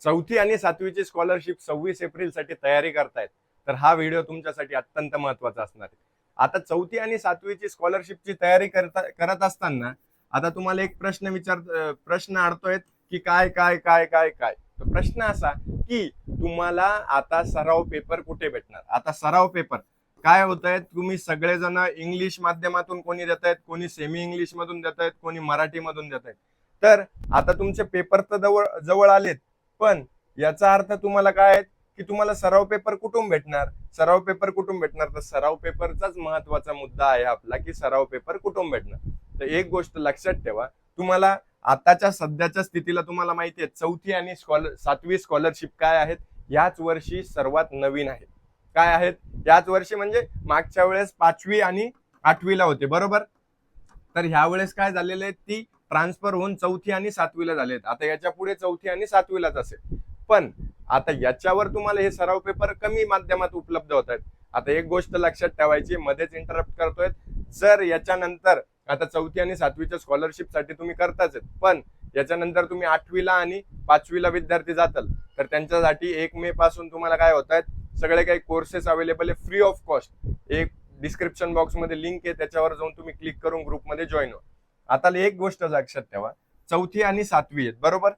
चौथी आणि सातवीची scholarship 26 April साठी तयारी करतायत तर हा व्हिडिओ तुमच्यासाठी अत्यंत महत्वाचा असणार आहे. आता चौथी आणि सातवीची स्कॉलरशिपची तयारी करत असताना आता तुम्हाला एक प्रश्न अडतोय की काय काय काय काय काय तर प्रश्न असा की तुम्हाला आता सराव पेपर कुठे भेटणार. आता सराव पेपर काय होत आहेत, तुम्ही सगळेजण इंग्लिश माध्यमातून कोणी देत आहेत, कोणी सेमी इंग्लिश मधून देत आहेत, कोणी मराठी मधून देत आहेत. तर आता तुमचे पेपर तर जवळ आलेत, पण याचा अर्थ तुम्हाला काय आहे की तुम्हाला सराव पेपर कुठून भेटणार. सराव पेपर कुठून भेटणार तर सराव पेपरचाच महत्वाचा मुद्दा आहे आपला की सराव पेपर कुठून भेटणार. तर एक गोष्ट लक्षात ठेवा, तुम्हाला आताच्या सध्याच्या स्थितीला तुम्हाला माहिती आहे चौथी आणि सातवी स्कॉलरशिप काय आहेत, याच वर्षी सर्वात नवीन आहेत. काय आहेत याच वर्षी म्हणजे मागच्या वेळेस 5वी आणि 8वीला होते बरोबर. तर ह्या वेळेस काय झालेले आहे, ती ट्रान्सफर होऊन चौथी आणि सातवीला झालेत. आता याच्या पुढे चौथी आणि सातवीलाच असेल, पण आता याच्यावर तुम्हाला हे सराव पेपर कमी माध्यमात उपलब्ध होत आहेत. आता एक गोष्ट लक्षात ठेवायची, मध्येच इंटरप्ट करतोय, जर याच्यानंतर आता चौथी आणि सातवीच्या स्कॉलरशिप साठी तुम्ही करताच, पण याच्यानंतर तुम्ही 8वीला आणि 5वीला विद्यार्थी जाताल तर त्यांच्यासाठी 1 मे पासून तुम्हाला काय होत आहेत, सगळे काही कोर्सेस अवेलेबल आहे फ्री ऑफ कॉस्ट. एक डिस्क्रिप्शन बॉक्स मध्ये लिंक आहे, त्याच्यावर जाऊन तुम्ही क्लिक करून ग्रुपमध्ये जॉईन व्हा. आता एक गोष्ट लक्षात ठेवा, चौथी आणि सातवी आहेत बरोबर,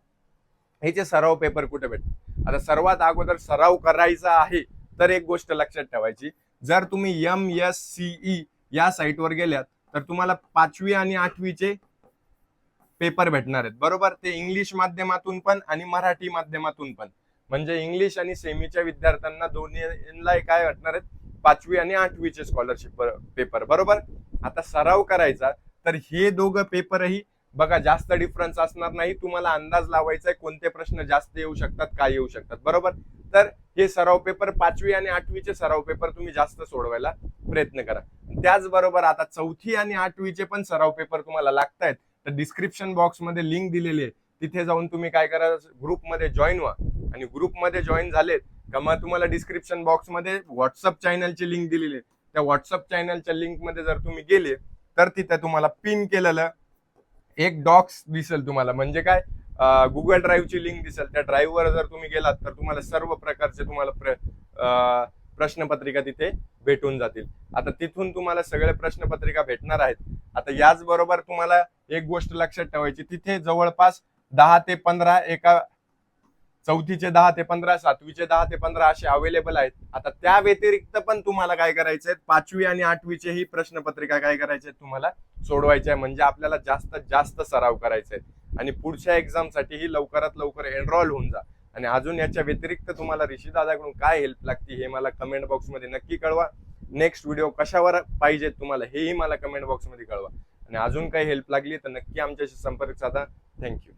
ह्याचे सराव पेपर कुठे भेटतात. आता सर्वात अगोदर सराव करायचा आहे तर एक गोष्ट लक्षात ठेवायची, जर तुम्ही MSCE या साईटवर गेल्यात तर तुम्हाला 5वी आणि 8वीचे पेपर भेटणार आहेत बरोबर. ते इंग्लिश माध्यमातून पण आणि मराठी माध्यमातून पण, म्हणजे इंग्लिश आणि सेमीच्या विद्यार्थ्यांना दोन्हीला काय भेटणार आहेत, 5वी आणि 8वीचे स्कॉलरशिप पेपर बरोबर. आता सराव करायचा तर हे दोघं पेपरही बघा जास्त डिफरन्स असणार नाही, तुम्हाला अंदाज लावायचा आहे कोणते प्रश्न जास्त येऊ शकतात, काय येऊ शकतात बरोबर. तर हे सराव पेपर 5वी आणि 8वीचे सराव पेपर तुम्ही जास्त सोडवायला प्रयत्न करा. त्याचबरोबर आता चौथी आणि 8वीचे पण सराव पेपर तुम्हाला लागतायत तर डिस्क्रिप्शन बॉक्स मध्ये लिंक दिलेली आहे, तिथे जाऊन तुम्ही काय करा, ग्रुपमध्ये जॉईन व्हा. आणि ग्रुपमध्ये जॉईन झालेत का मग तुम्हाला डिस्क्रिप्शन बॉक्स मध्ये व्हॉट्सअप चॅनलची लिंक दिलेली आहे, त्या व्हॉट्सअप चॅनलच्या लिंक मध्ये जर तुम्ही गेले तर तिथे तुम्हाला पिन केलेलं एक डॉक्स दिसेल तुम्हाला, म्हणजे काय गुगल ड्राईव्हची लिंक दिसेल. त्या ड्राईव्हवर जर तुम्ही गेलात तर तुम्हाला सर्व प्रकारचे तुम्हाला प्रश्नपत्रिका तिथे भेटून जातील. आता तिथून तुम्हाला सगळे प्रश्नपत्रिका भेटणार आहेत. आता याचबरोबर तुम्हाला एक गोष्ट लक्षात ठेवायची, तिथे जवळपास 10 ते 15 एका चौथीचे 10 ते 15, सातवीचे 10 ते 15 असे अवेलेबल आहेत. आता त्या व्यतिरिक्त पण तुम्हाला काय करायचंय, 5वी आणि 8वीचे ही प्रश्नपत्रिका काय करायचे तुम्हाला सोडवायचे आहे, म्हणजे आपल्याला जास्तीत जास्त सराव करायचा आहे आणि पुढच्या एक्झाम साठी ही लवकरात लवकर एनरोल होऊन जा. आणि अजून याच्या व्यतिरिक्त तुम्हाला ऋषी दादाकडून काय हेल्प लागते हे मला कमेंट बॉक्स मध्ये नक्की कळवा. नेक्स्ट व्हिडिओ कशावर पाहिजे तुम्हाला हेही मला कमेंट बॉक्स मध्ये कळवा. आणि अजून काही हेल्प लागली तर नक्की आमच्याशी संपर्क साधा. थँक्यू.